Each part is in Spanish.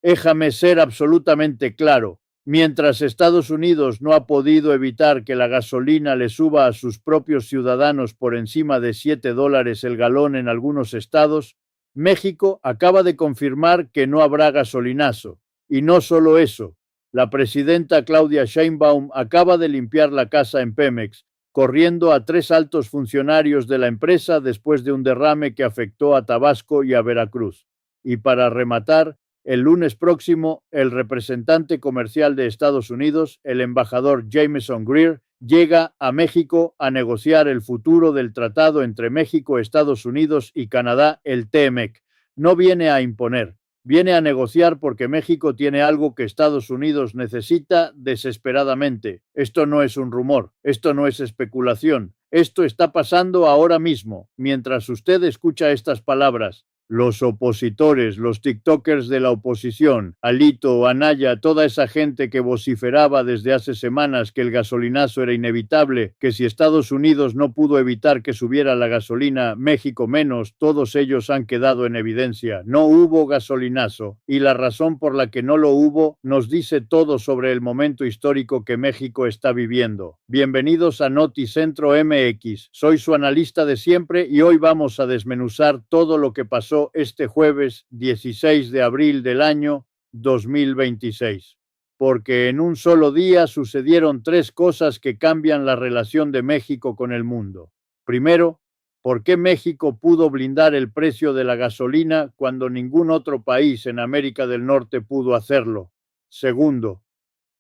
Déjame ser absolutamente claro. Mientras Estados Unidos no ha podido evitar que la gasolina le suba a sus propios ciudadanos por encima de $7 el galón en algunos estados, México acaba de confirmar que no habrá gasolinazo. Y no solo eso, la presidenta Claudia Sheinbaum acaba de limpiar la casa en Pemex, corriendo a 3 altos funcionarios de la empresa después de un derrame que afectó a Tabasco y a Veracruz. Y para rematar, el lunes próximo, el representante comercial de Estados Unidos, el embajador Jameson Greer, llega a México a negociar el futuro del tratado entre México, Estados Unidos y Canadá, el TMEC. No viene a imponer, viene a negociar porque México tiene algo que Estados Unidos necesita desesperadamente. Esto no es un rumor, esto no es especulación, esto está pasando ahora mismo, mientras usted escucha estas palabras. Los opositores, los tiktokers de la oposición, Alito, Anaya, toda esa gente que vociferaba desde hace semanas que el gasolinazo era inevitable, que si Estados Unidos no pudo evitar que subiera la gasolina, México menos, todos ellos han quedado en evidencia. No hubo gasolinazo, y la razón por la que no lo hubo nos dice todo sobre el momento histórico que México está viviendo. Bienvenidos a Noticentro MX, soy su analista de siempre y hoy vamos a desmenuzar todo lo que pasó este jueves 16 de abril del año 2026. Porque en un solo día sucedieron 3 cosas que cambian la relación de México con el mundo. Primero, ¿por qué México pudo blindar el precio de la gasolina cuando ningún otro país en América del Norte pudo hacerlo? Segundo,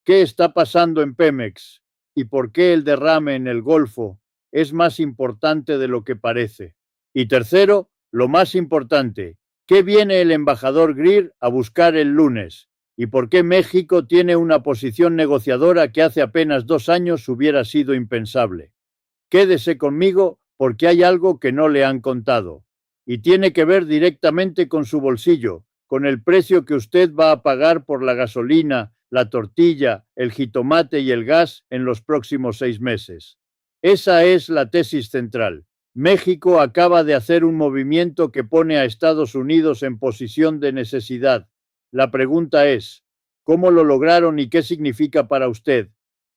¿qué está pasando en Pemex? ¿Y por qué el derrame en el Golfo es más importante de lo que parece? Y tercero, lo más importante, ¿qué viene el embajador Greer a buscar el lunes? ¿Y por qué México tiene una posición negociadora que hace apenas 2 años hubiera sido impensable? Quédese conmigo porque hay algo que no le han contado. Y tiene que ver directamente con su bolsillo, con el precio que usted va a pagar por la gasolina, la tortilla, el jitomate y el gas en los próximos 6 meses. Esa es la tesis central. México acaba de hacer un movimiento que pone a Estados Unidos en posición de necesidad. La pregunta es, ¿cómo lo lograron y qué significa para usted?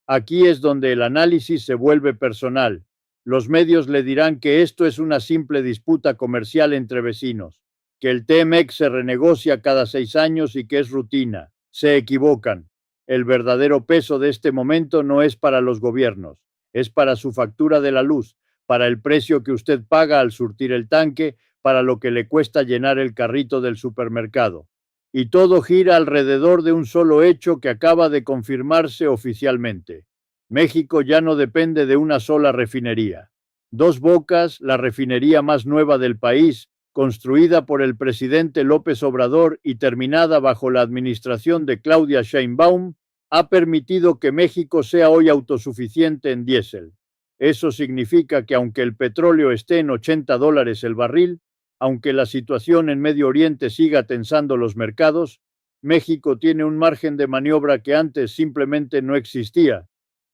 Aquí es donde el análisis se vuelve personal. Los medios le dirán que esto es una simple disputa comercial entre vecinos, que el TMEC se renegocia cada 6 años y que es rutina. Se equivocan. El verdadero peso de este momento no es para los gobiernos, es para su factura de la luz, para el precio que usted paga al surtir el tanque, para lo que le cuesta llenar el carrito del supermercado. Y todo gira alrededor de un solo hecho que acaba de confirmarse oficialmente. México ya no depende de una sola refinería. Dos Bocas, la refinería más nueva del país, construida por el presidente López Obrador y terminada bajo la administración de Claudia Sheinbaum, ha permitido que México sea hoy autosuficiente en diésel. Eso significa que aunque el petróleo esté en $80 el barril, aunque la situación en Medio Oriente siga tensando los mercados, México tiene un margen de maniobra que antes simplemente no existía.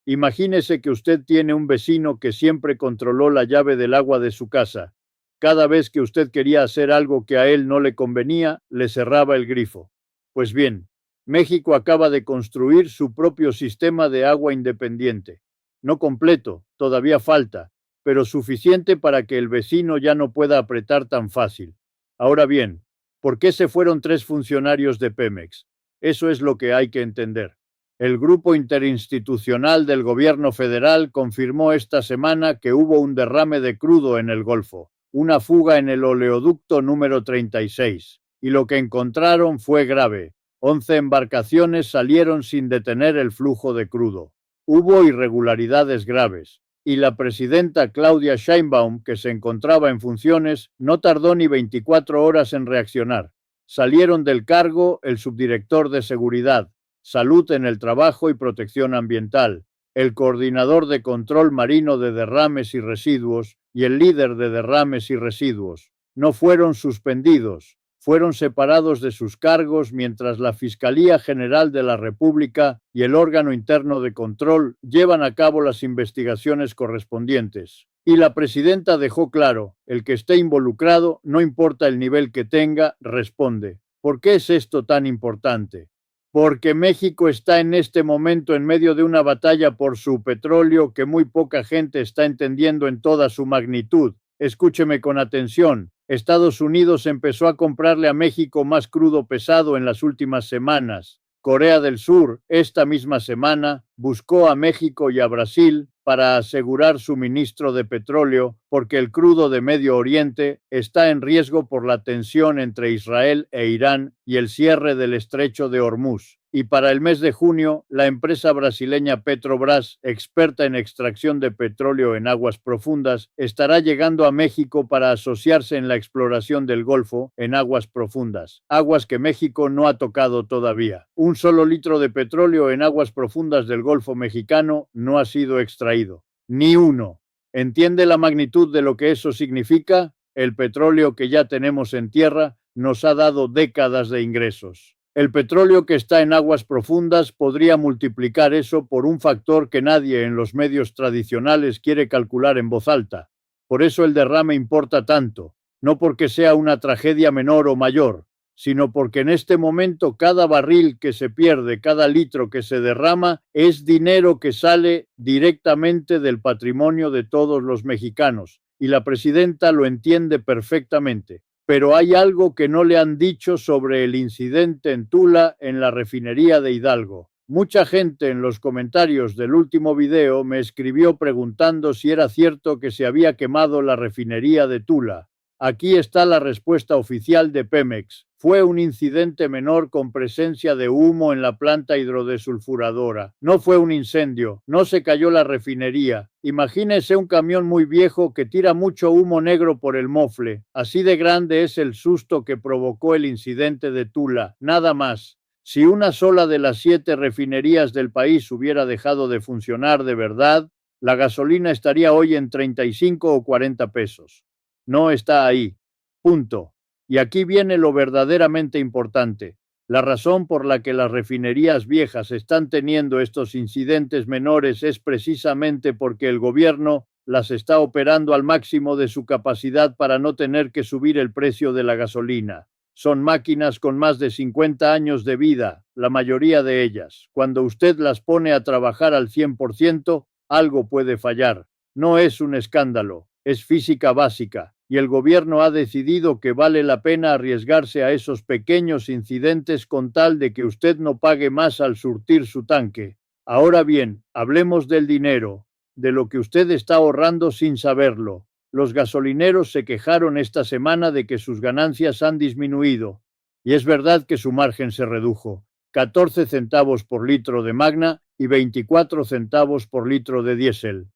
Imagínese que usted tiene un vecino que siempre controló la llave del agua de su casa. Cada vez que usted quería hacer algo que a él no le convenía, le cerraba el grifo. Pues bien, México acaba de construir su propio sistema de agua independiente. No completo, todavía falta, pero suficiente para que el vecino ya no pueda apretar tan fácil. Ahora bien, ¿por qué se fueron 3 funcionarios de Pemex? Eso es lo que hay que entender. El grupo interinstitucional del gobierno federal confirmó esta semana que hubo un derrame de crudo en el Golfo, una fuga en el oleoducto número 36, y lo que encontraron fue grave. 11 embarcaciones salieron sin detener el flujo de crudo. Hubo irregularidades graves, y la presidenta Claudia Sheinbaum, que se encontraba en funciones, no tardó ni 24 horas en reaccionar. Salieron del cargo el subdirector de Seguridad, Salud en el Trabajo y Protección Ambiental, el coordinador de control marino de derrames y residuos y el líder de derrames y residuos. No fueron suspendidos, fueron separados de sus cargos mientras la Fiscalía General de la República y el órgano interno de control llevan a cabo las investigaciones correspondientes. Y la presidenta dejó claro, el que esté involucrado, no importa el nivel que tenga, responde. ¿Por qué es esto tan importante? Porque México está en este momento en medio de una batalla por su petróleo que muy poca gente está entendiendo en toda su magnitud. Escúcheme con atención. Estados Unidos empezó a comprarle a México más crudo pesado en las últimas semanas. Corea del Sur, esta misma semana, buscó a México y a Brasil para asegurar suministro de petróleo porque el crudo de Medio Oriente está en riesgo por la tensión entre Israel e Irán y el cierre del estrecho de Hormuz. Y para el mes de junio, la empresa brasileña Petrobras, experta en extracción de petróleo en aguas profundas, estará llegando a México para asociarse en la exploración del Golfo en aguas profundas, aguas que México no ha tocado todavía. Un solo litro de petróleo en aguas profundas del Golfo mexicano no ha sido extraído. Ni uno. ¿Entiende la magnitud de lo que eso significa? El petróleo que ya tenemos en tierra nos ha dado décadas de ingresos. El petróleo que está en aguas profundas podría multiplicar eso por un factor que nadie en los medios tradicionales quiere calcular en voz alta. Por eso el derrame importa tanto, no porque sea una tragedia menor o mayor, sino porque en este momento cada barril que se pierde, cada litro que se derrama, es dinero que sale directamente del patrimonio de todos los mexicanos, y la presidenta lo entiende perfectamente. Pero hay algo que no le han dicho sobre el incidente en Tula en la refinería de Hidalgo. Mucha gente en los comentarios del último video me escribió preguntando si era cierto que se había quemado la refinería de Tula. Aquí está la respuesta oficial de Pemex. Fue un incidente menor con presencia de humo en la planta hidrodesulfuradora. No fue un incendio, no se cayó la refinería. Imagínese un camión muy viejo que tira mucho humo negro por el mofle. Así de grande es el susto que provocó el incidente de Tula, nada más. Si una sola de las 7 refinerías del país hubiera dejado de funcionar de verdad, la gasolina estaría hoy en 35 o 40 pesos. No está ahí. Punto. Y aquí viene lo verdaderamente importante. La razón por la que las refinerías viejas están teniendo estos incidentes menores es precisamente porque el gobierno las está operando al máximo de su capacidad para no tener que subir el precio de la gasolina. Son máquinas con más de 50 años de vida, la mayoría de ellas. Cuando usted las pone a trabajar al 100%, algo puede fallar. No es un escándalo, es física básica. Y el gobierno ha decidido que vale la pena arriesgarse a esos pequeños incidentes con tal de que usted no pague más al surtir su tanque. Ahora bien, hablemos del dinero, de lo que usted está ahorrando sin saberlo. Los gasolineros se quejaron esta semana de que sus ganancias han disminuido. Y es verdad que su margen se redujo. 14 centavos por litro de Magna y 24 centavos por litro de diésel.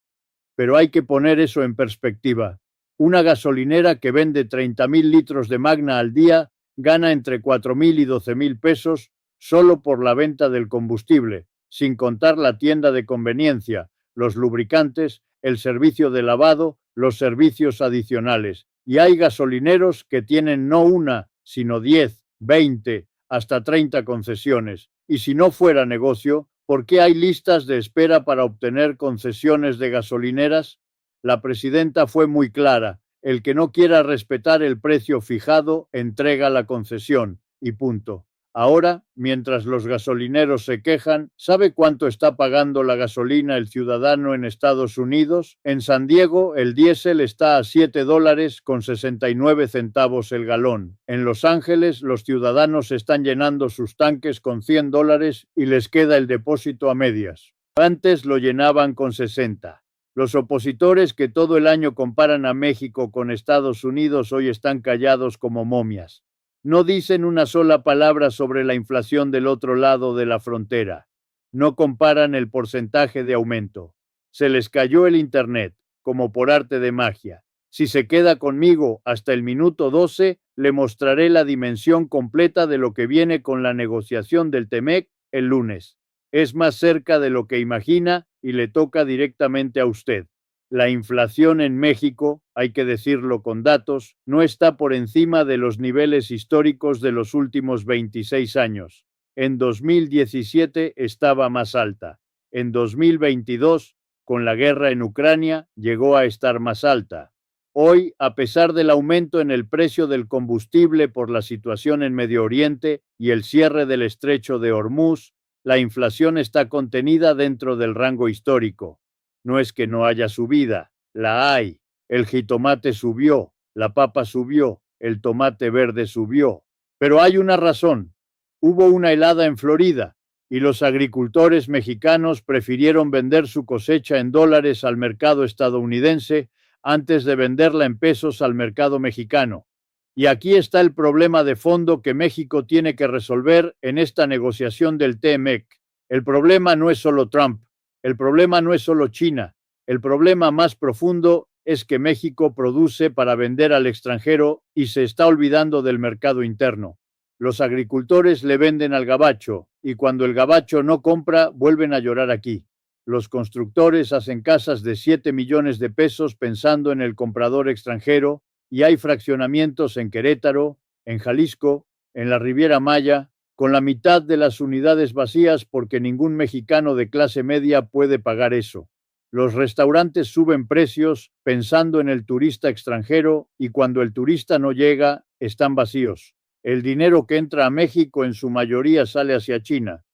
Pero hay que poner eso en perspectiva. Una gasolinera que vende 30.000 litros de Magna al día gana entre 4.000 y 12.000 pesos solo por la venta del combustible, sin contar la tienda de conveniencia, los lubricantes, el servicio de lavado, los servicios adicionales. Y hay gasolineros que tienen no una, sino 10, 20, hasta 30 concesiones. Y si no fuera negocio, ¿por qué hay listas de espera para obtener concesiones de gasolineras? La presidenta fue muy clara. El que no quiera respetar el precio fijado, entrega la concesión. Y punto. Ahora, mientras los gasolineros se quejan, ¿sabe cuánto está pagando la gasolina el ciudadano en Estados Unidos? En San Diego, el diésel está a $7 con 69 centavos el galón. En Los Ángeles, los ciudadanos están llenando sus tanques con $100 y les queda el depósito a medias. Antes lo llenaban con 60. Los opositores que todo el año comparan a México con Estados Unidos hoy están callados como momias. No dicen una sola palabra sobre la inflación del otro lado de la frontera. No comparan el porcentaje de aumento. Se les cayó el internet, como por arte de magia. Si se queda conmigo hasta el minuto 12, le mostraré la dimensión completa de lo que viene con la negociación del TEMEC el lunes. Es más cerca de lo que imagina y le toca directamente a usted. La inflación en México, hay que decirlo con datos, no está por encima de los niveles históricos de los últimos 26 años. En 2017 estaba más alta. En 2022, con la guerra en Ucrania, llegó a estar más alta. Hoy, a pesar del aumento en el precio del combustible por la situación en Medio Oriente y el cierre del estrecho de Hormuz, la inflación está contenida dentro del rango histórico. No es que no haya subida, la hay. El jitomate subió, la papa subió, el tomate verde subió. Pero hay una razón. Hubo una helada en Florida y los agricultores mexicanos prefirieron vender su cosecha en dólares al mercado estadounidense antes de venderla en pesos al mercado mexicano. Y aquí está el problema de fondo que México tiene que resolver en esta negociación del TMEC. El problema no es solo Trump, el problema no es solo China, el problema más profundo es que México produce para vender al extranjero y se está olvidando del mercado interno. Los agricultores le venden al gabacho y cuando el gabacho no compra, vuelven a llorar aquí. Los constructores hacen casas de 7 millones de pesos pensando en el comprador extranjero y hay fraccionamientos en Querétaro, en Jalisco, en la Riviera Maya, con la mitad de las unidades vacías porque ningún mexicano de clase media puede pagar eso. Los restaurantes suben precios pensando en el turista extranjero y cuando el turista no llega, están vacíos. El dinero que entra a México en su mayoría sale hacia China.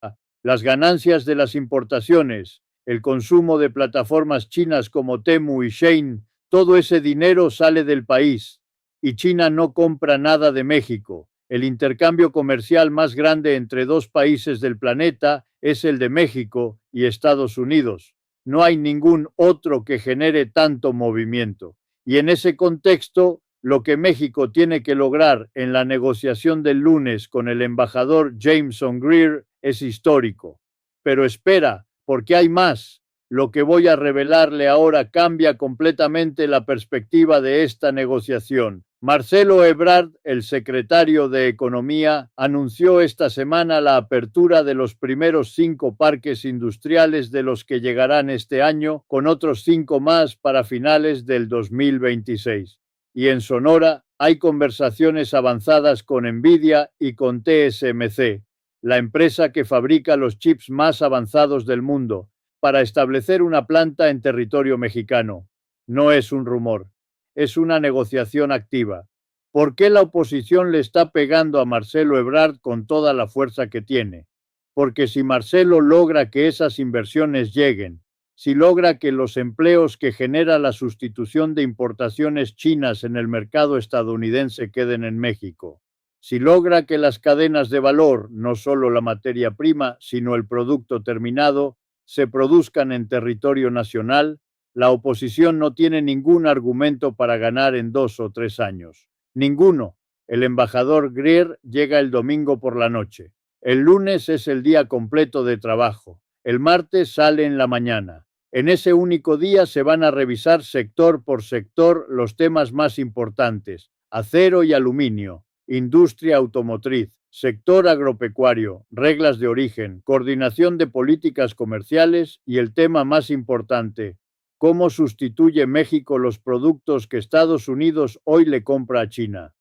Las ganancias de las importaciones, el consumo de plataformas chinas como Temu y Shein, todo ese dinero sale del país y China no compra nada de México. El intercambio comercial más grande entre dos países del planeta es el de México y Estados Unidos. No hay ningún otro que genere tanto movimiento. Y en ese contexto, lo que México tiene que lograr en la negociación del lunes con el embajador Jameson Greer es histórico. Pero espera, porque hay más. Lo que voy a revelarle ahora cambia completamente la perspectiva de esta negociación. Marcelo Ebrard, el secretario de Economía, anunció esta semana la apertura de los primeros 5 parques industriales de los que llegarán este año, con otros 5 más para finales del 2026. Y en Sonora hay conversaciones avanzadas con Nvidia y con TSMC, la empresa que fabrica los chips más avanzados del mundo, para establecer una planta en territorio mexicano. No es un rumor, es una negociación activa. ¿Por qué la oposición le está pegando a Marcelo Ebrard con toda la fuerza que tiene? Porque si Marcelo logra que esas inversiones lleguen, si logra que los empleos que genera la sustitución de importaciones chinas en el mercado estadounidense queden en México, si logra que las cadenas de valor, no solo la materia prima, sino el producto terminado, se produzcan en territorio nacional, la oposición no tiene ningún argumento para ganar en 2 o 3 años. Ninguno. El embajador Greer llega el domingo por la noche. El lunes es el día completo de trabajo. El martes sale en la mañana. En ese único día se van a revisar sector por sector los temas más importantes: acero y aluminio, industria automotriz, sector agropecuario, reglas de origen, coordinación de políticas comerciales y el tema más importante: ¿cómo sustituye México los productos que Estados Unidos hoy le compra a China?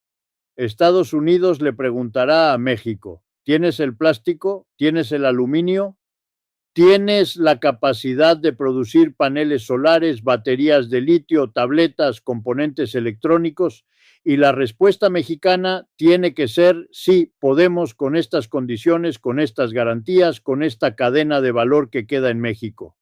Estados Unidos le preguntará a México: ¿tienes el plástico? ¿Tienes el aluminio? ¿Tienes la capacidad de producir paneles solares, baterías de litio, tabletas, componentes electrónicos? Y la respuesta mexicana tiene que ser: sí, podemos, con estas condiciones, con estas garantías, con esta cadena de valor que queda en México.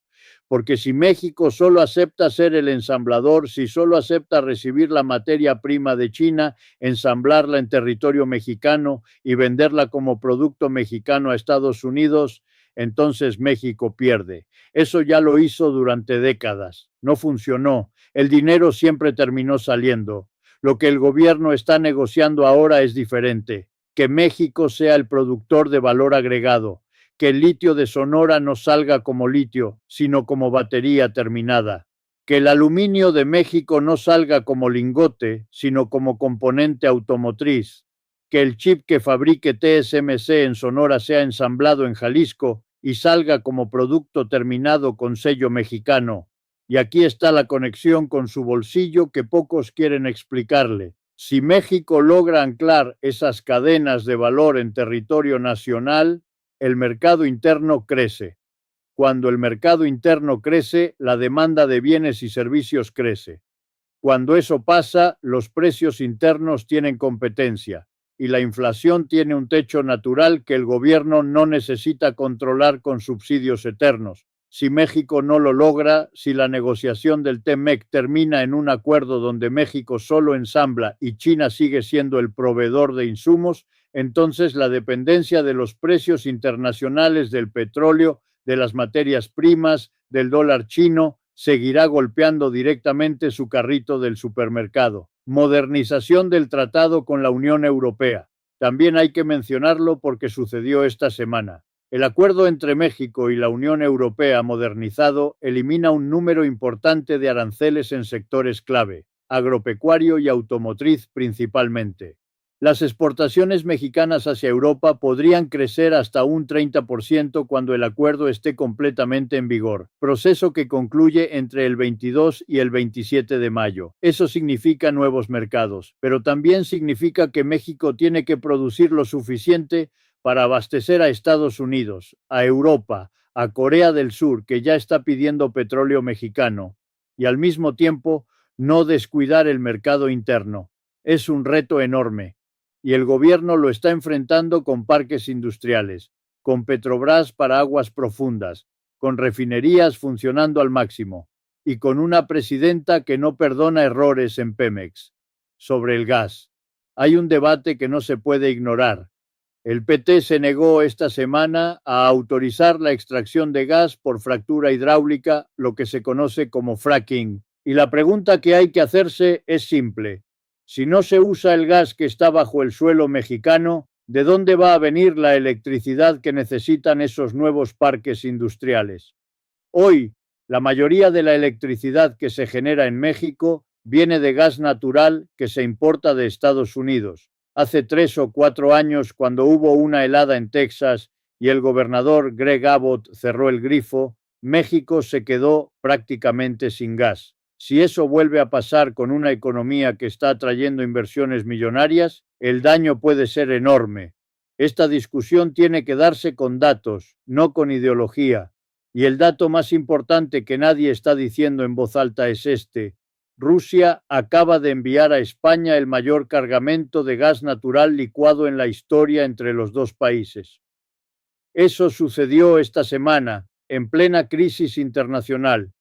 Porque si México solo acepta ser el ensamblador, si solo acepta recibir la materia prima de China, ensamblarla en territorio mexicano y venderla como producto mexicano a Estados Unidos, entonces México pierde. Eso ya lo hizo durante décadas. No funcionó. El dinero siempre terminó saliendo. Lo que el gobierno está negociando ahora es diferente: que México sea el productor de valor agregado, que el litio de Sonora no salga como litio, sino como batería terminada, que el aluminio de México no salga como lingote, sino como componente automotriz, que el chip que fabrique TSMC en Sonora sea ensamblado en Jalisco y salga como producto terminado con sello mexicano. Y aquí está la conexión con su bolsillo que pocos quieren explicarle. Si México logra anclar esas cadenas de valor en territorio nacional, el mercado interno crece. Cuando el mercado interno crece, la demanda de bienes y servicios crece. Cuando eso pasa, los precios internos tienen competencia y la inflación tiene un techo natural que el gobierno no necesita controlar con subsidios eternos. Si México no lo logra, si la negociación del TEMEC termina en un acuerdo donde México solo ensambla y China sigue siendo el proveedor de insumos, entonces la dependencia de los precios internacionales del petróleo, de las materias primas, del dólar chino, seguirá golpeando directamente su carrito del supermercado. Modernización del tratado con la Unión Europea. También hay que mencionarlo porque sucedió esta semana. El acuerdo entre México y la Unión Europea modernizado elimina un número importante de aranceles en sectores clave, agropecuario y automotriz principalmente. Las exportaciones mexicanas hacia Europa podrían crecer hasta un 30% cuando el acuerdo esté completamente en vigor, proceso que concluye entre el 22 y el 27 de mayo. Eso significa nuevos mercados, pero también significa que México tiene que producir lo suficiente para abastecer a Estados Unidos, a Europa, a Corea del Sur, que ya está pidiendo petróleo mexicano, y al mismo tiempo no descuidar el mercado interno. Es un reto enorme, y el gobierno lo está enfrentando con parques industriales, con Petrobras para aguas profundas, con refinerías funcionando al máximo, y con una presidenta que no perdona errores en Pemex. Sobre el gas, hay un debate que no se puede ignorar. El PT se negó esta semana a autorizar la extracción de gas por fractura hidráulica, lo que se conoce como fracking. Y la pregunta que hay que hacerse es simple. Si no se usa el gas que está bajo el suelo mexicano, ¿de dónde va a venir la electricidad que necesitan esos nuevos parques industriales? Hoy, la mayoría de la electricidad que se genera en México viene de gas natural que se importa de Estados Unidos. Hace 3 o 4 años, cuando hubo una helada en Texas y el gobernador Greg Abbott cerró el grifo, México se quedó prácticamente sin gas. Si eso vuelve a pasar con una economía que está atrayendo inversiones millonarias, el daño puede ser enorme. Esta discusión tiene que darse con datos, no con ideología. Y el dato más importante que nadie está diciendo en voz alta es este. Rusia acaba de enviar a España el mayor cargamento de gas natural licuado en la historia entre los dos países. Eso sucedió esta semana, en plena crisis internacional.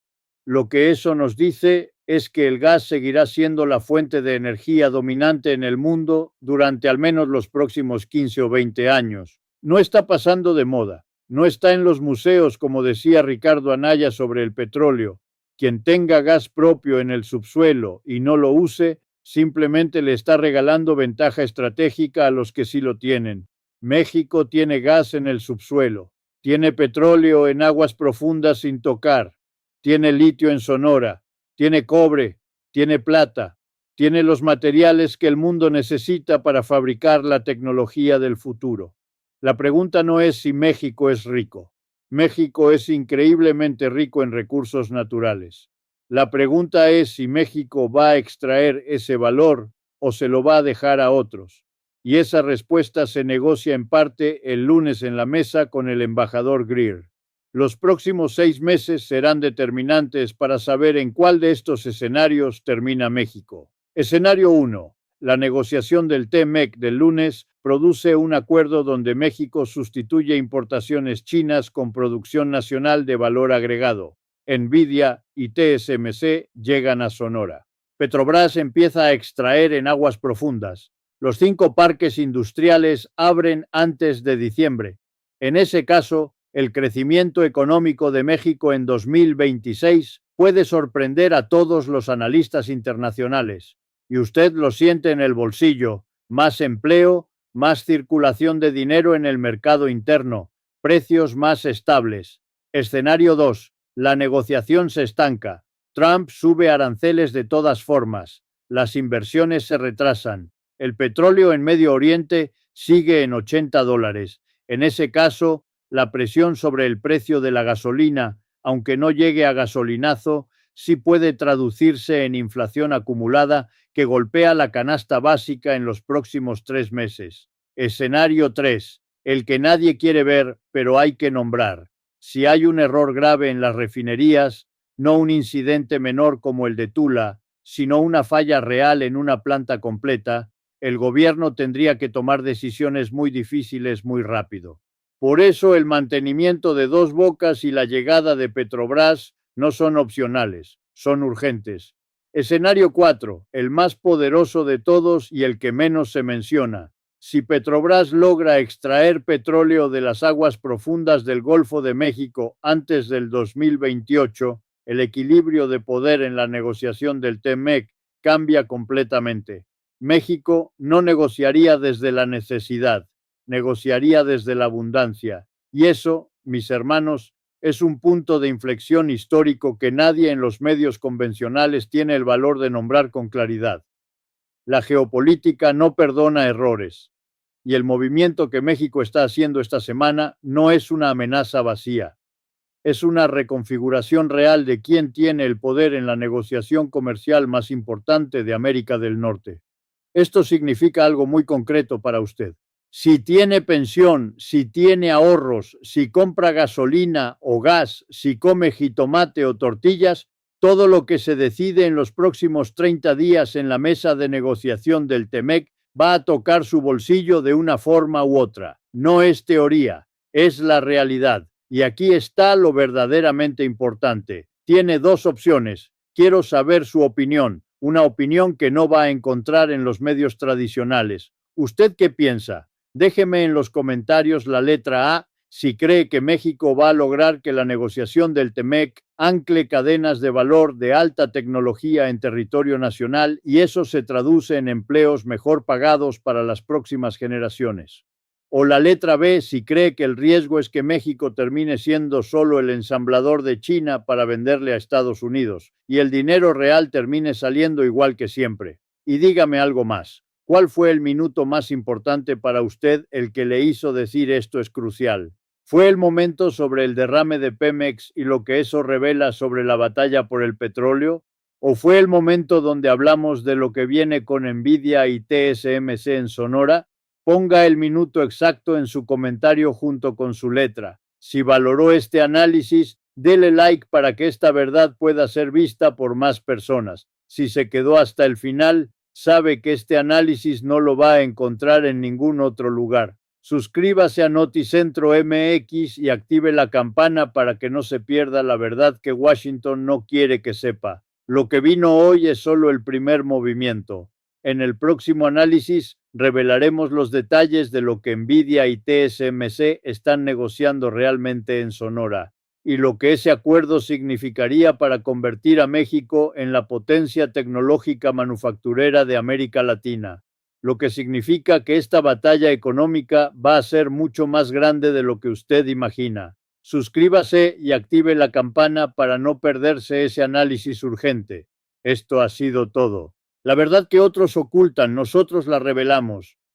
Lo que eso nos dice es que el gas seguirá siendo la fuente de energía dominante en el mundo durante al menos los próximos 15 o 20 años. No está pasando de moda, no está en los museos como decía Ricardo Anaya sobre el petróleo. Quien tenga gas propio en el subsuelo y no lo use, simplemente le está regalando ventaja estratégica a los que sí lo tienen. México tiene gas en el subsuelo, tiene petróleo en aguas profundas sin tocar, tiene litio en Sonora, tiene cobre, tiene plata, tiene los materiales que el mundo necesita para fabricar la tecnología del futuro. La pregunta no es si México es rico. México es increíblemente rico en recursos naturales. La pregunta es si México va a extraer ese valor o se lo va a dejar a otros. Y esa respuesta se negocia en parte el lunes en la mesa con el embajador Greer. Los próximos 6 meses serán determinantes para saber en cuál de estos escenarios termina México. Escenario 1. La negociación del TEMEC del lunes produce un acuerdo donde México sustituye importaciones chinas con producción nacional de valor agregado. Nvidia y TSMC llegan a Sonora. Petrobras empieza a extraer en aguas profundas. Los 5 parques industriales abren antes de diciembre. En ese caso, el crecimiento económico de México en 2026 puede sorprender a todos los analistas internacionales. Y usted lo siente en el bolsillo, más empleo, más circulación de dinero en el mercado interno, precios más estables. Escenario 2. La negociación se estanca. Trump sube aranceles de todas formas. Las inversiones se retrasan. El petróleo en Medio Oriente sigue en $80. En ese caso, la presión sobre el precio de la gasolina, aunque no llegue a gasolinazo, sí puede traducirse en inflación acumulada que golpea la canasta básica en los próximos 3 meses. Escenario 3. El que nadie quiere ver, pero hay que nombrar. Si hay un error grave en las refinerías, no un incidente menor como el de Tula, sino una falla real en una planta completa, el gobierno tendría que tomar decisiones muy difíciles muy rápido. Por eso el mantenimiento de Dos Bocas y la llegada de Petrobras no son opcionales, son urgentes. Escenario 4, el más poderoso de todos y el que menos se menciona. Si Petrobras logra extraer petróleo de las aguas profundas del Golfo de México antes del 2028, el equilibrio de poder en la negociación del TEMEC cambia completamente. México no negociaría desde la necesidad, negociaría desde la abundancia. Y eso, mis hermanos, es un punto de inflexión histórico que nadie en los medios convencionales tiene el valor de nombrar con claridad. La geopolítica no perdona errores, y el movimiento que México está haciendo esta semana no es una amenaza vacía. Es una reconfiguración real de quién tiene el poder en la negociación comercial más importante de América del Norte. Esto significa algo muy concreto para usted. Si tiene pensión, si tiene ahorros, si compra gasolina o gas, si come jitomate o tortillas, todo lo que se decide en los próximos 30 días en la mesa de negociación del TEMEC va a tocar su bolsillo de una forma u otra. No es teoría, es la realidad. Y aquí está lo verdaderamente importante. Tiene dos opciones. Quiero saber su opinión, una opinión que no va a encontrar en los medios tradicionales. ¿Usted qué piensa? Déjeme en los comentarios la letra A si cree que México va a lograr que la negociación del TEMEC ancle cadenas de valor de alta tecnología en territorio nacional y eso se traduce en empleos mejor pagados para las próximas generaciones. O la letra B si cree que el riesgo es que México termine siendo solo el ensamblador de China para venderle a Estados Unidos y el dinero real termine saliendo igual que siempre. Y dígame algo más. ¿Cuál fue el minuto más importante para usted, el que le hizo decir esto es crucial? ¿Fue el momento sobre el derrame de Pemex y lo que eso revela sobre la batalla por el petróleo? ¿O fue el momento donde hablamos de lo que viene con Nvidia y TSMC en Sonora? Ponga el minuto exacto en su comentario junto con su letra. Si valoró este análisis, dele like para que esta verdad pueda ser vista por más personas. Si se quedó hasta el final, sabe que este análisis no lo va a encontrar en ningún otro lugar. Suscríbase a Noticentro MX y active la campana para que no se pierda la verdad que Washington no quiere que sepa. Lo que vino hoy es solo el primer movimiento. En el próximo análisis revelaremos los detalles de lo que Nvidia y TSMC están negociando realmente en Sonora y lo que ese acuerdo significaría para convertir a México en la potencia tecnológica manufacturera de América Latina, lo que significa que esta batalla económica va a ser mucho más grande de lo que usted imagina. Suscríbase y active la campana para no perderse ese análisis urgente. Esto ha sido todo. La verdad que otros ocultan, nosotros la revelamos.